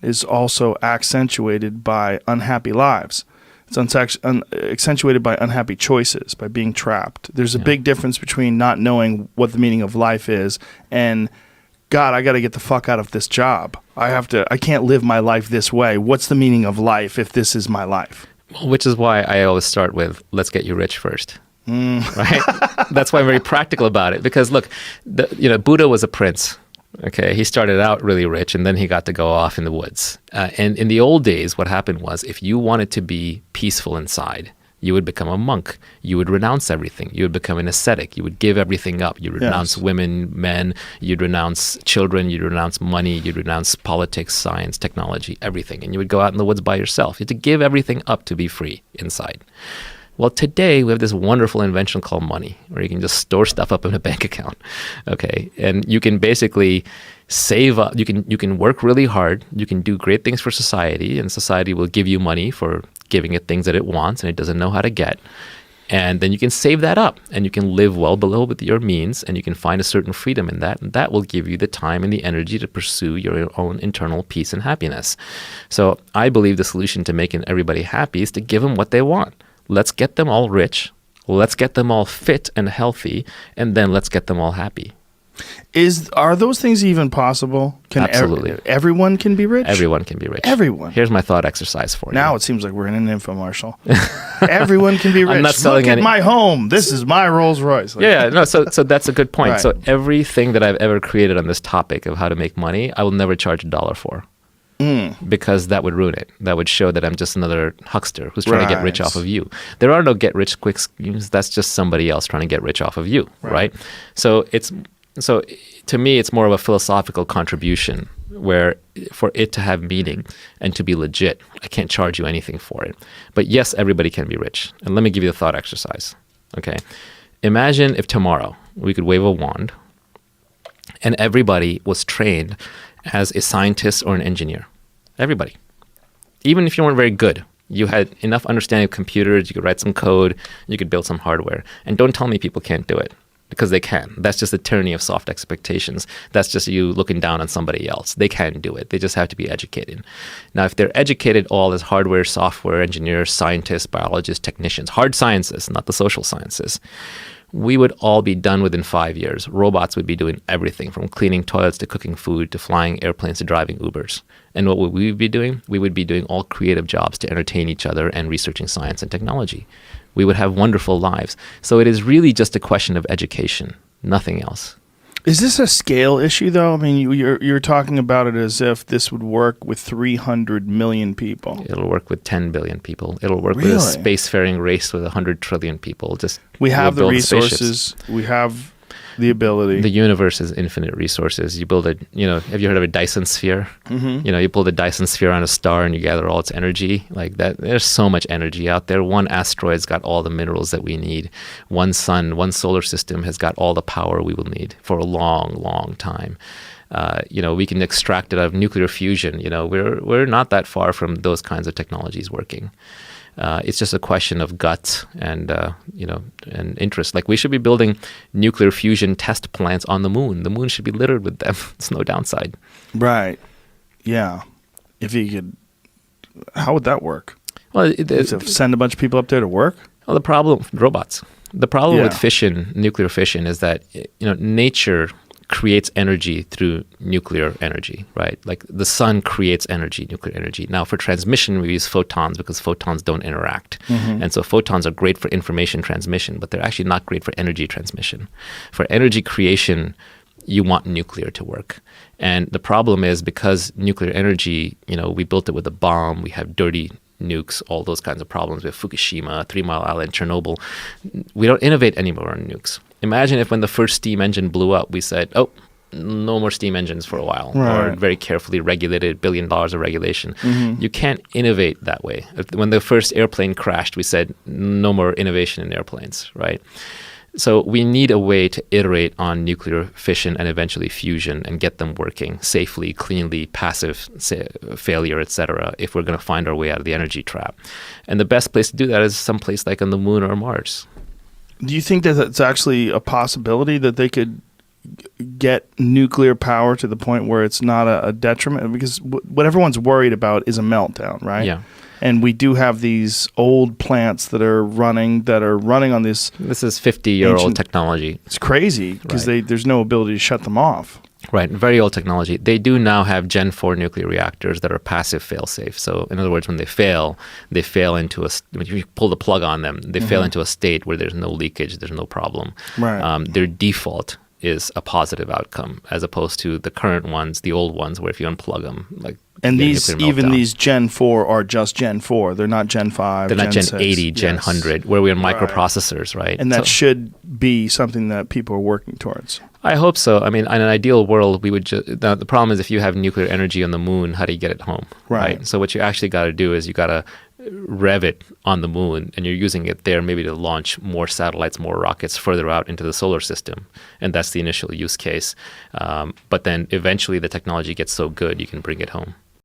is also accentuated by unhappy lives. It's accentuated by unhappy choices, by being trapped. There's a big difference between not knowing what the meaning of life is and, God, I got to get the fuck out of this job. I can't live my life this way. What's the meaning of life if this is my life? Which is why I always start with, let's get you rich first. Right? That's why I'm very practical about it. Because look, Buddha was a prince. Okay, he started out really rich, and then he got to go off in the woods. And in the old days, what happened was, if you wanted to be peaceful inside, you would become a monk. You would renounce everything. You would become an ascetic. You would give everything up. You would renounce women, men. You'd renounce children. You'd renounce money. You'd renounce politics, science, technology, everything. And you would go out in the woods by yourself. You had to give everything up to be free inside. Well, today we have this wonderful invention called money, where you can just store stuff up in a bank account, okay? And you can basically save up. You can work really hard. You can do great things for society, and society will give you money for giving it things that it wants and it doesn't know how to get. And then you can save that up, and you can live well below with your means, and you can find a certain freedom in that, and that will give you the time and the energy to pursue your own internal peace and happiness. So I believe the solution to making everybody happy is to give them what they want. Let's get them all rich. Let's get them all fit and healthy, and then let's get them all happy. Are those things even possible? Absolutely. Everyone can be rich? Everyone can be rich. Everyone. Here's my thought exercise for you. Now it seems like we're in an infomercial. Everyone can be rich. I'm not selling Look at my home. This is my Rolls Royce. So that's a good point. Right. So everything that I've ever created on this topic of how to make money, I will never charge $1 for. Because that would ruin it. That would show that I'm just another huckster who's trying to get rich off of you. There are no get-rich-quick schemes. That's just somebody else trying to get rich off of you, right? So to me, it's more of a philosophical contribution where for it to have meaning and to be legit, I can't charge you anything for it. But yes, everybody can be rich. And let me give you the thought exercise, okay? Imagine if tomorrow we could wave a wand and everybody was trained as a scientist or an engineer. Everybody. Even if you weren't very good, you had enough understanding of computers, you could write some code, you could build some hardware. And don't tell me people can't do it, because they can. That's just the tyranny of soft expectations. That's just you looking down on somebody else. They can do it. They just have to be educated. Now, if they're educated all as hardware, software engineers, scientists, biologists, technicians, hard sciences, not the social sciences, we would all be done within 5 years. Robots would be doing everything from cleaning toilets to cooking food to flying airplanes to driving Ubers. And what would we be doing? We would be doing all creative jobs to entertain each other and researching science and technology. We would have wonderful lives. So it is really just a question of education, nothing else. Is this a scale issue, though? I mean, you're talking about it as if this would work with 300 million people. It'll work with 10 billion people. It'll work with a spacefaring race with 100 trillion people. We have the resources. We have the ability. The universe is infinite resources. You build have you heard of a Dyson sphere? Mm-hmm. You pull the Dyson sphere on a star and you gather all its energy. Like that, there's so much energy out there. One asteroid's got all the minerals that we need. One sun, one solar system has got all the power we will need for a long, long time. We can extract it out of nuclear fusion. We're not that far from those kinds of technologies working. It's just a question of guts and and interest. Like, we should be building nuclear fusion test plants on the moon. The moon should be littered with them. It's no downside. Right. Yeah. If you could, how would that work? Well, send a bunch of people up there to work? Well, the problem, robots. The problem with fission, nuclear fission, is that nature creates energy through nuclear energy, right? Like the sun creates energy, nuclear energy. Now, for transmission, we use photons because photons don't interact. Mm-hmm. And so photons are great for information transmission, but they're actually not great for energy transmission. For energy creation, you want nuclear to work. And the problem is, because nuclear energy, we built it with a bomb, we have dirty nukes, all those kinds of problems. We have Fukushima, 3 Mile Island, Chernobyl. We don't innovate anymore on nukes. Imagine if when the first steam engine blew up, we said, oh, no more steam engines for a while, or very carefully regulated, $1 billion of regulation. Mm-hmm. You can't innovate that way. When the first airplane crashed, we said, no more innovation in airplanes, right? So we need a way to iterate on nuclear fission and eventually fusion and get them working safely, cleanly, passive failure, etc., if we're going to find our way out of the energy trap. And the best place to do that is someplace like on the moon or Mars. Do you think that it's actually a possibility that they could get nuclear power to the point where it's not a detriment? Because what everyone's worried about is a meltdown, right? Yeah. And we do have these old plants that are running on this. This is 50-year-old technology. It's crazy because there's no ability to shut them off. Right, very old technology. They do now have Gen 4 nuclear reactors that are passive fail-safe. So in other words, when they fail into when you pull the plug on them, they fail into a state where there's no leakage, there's no problem. Right. Their default is a positive outcome, as opposed to the current ones, the old ones, where if you unplug them, like and these Gen 4 are just Gen 4. They're not Gen 5. They're not Gen 6. 80, Gen 100, where we're in microprocessors, right? And that should be something that people are working towards. I hope so. I mean, in an ideal world, we would just. The problem is if you have nuclear energy on the moon, how do you get it home? Right. So what you actually got to do is you got to rev it on the moon, and you're using it there maybe to launch more satellites, more rockets further out into the solar system. And that's the initial use case. But then eventually the technology gets so good, you can bring it home.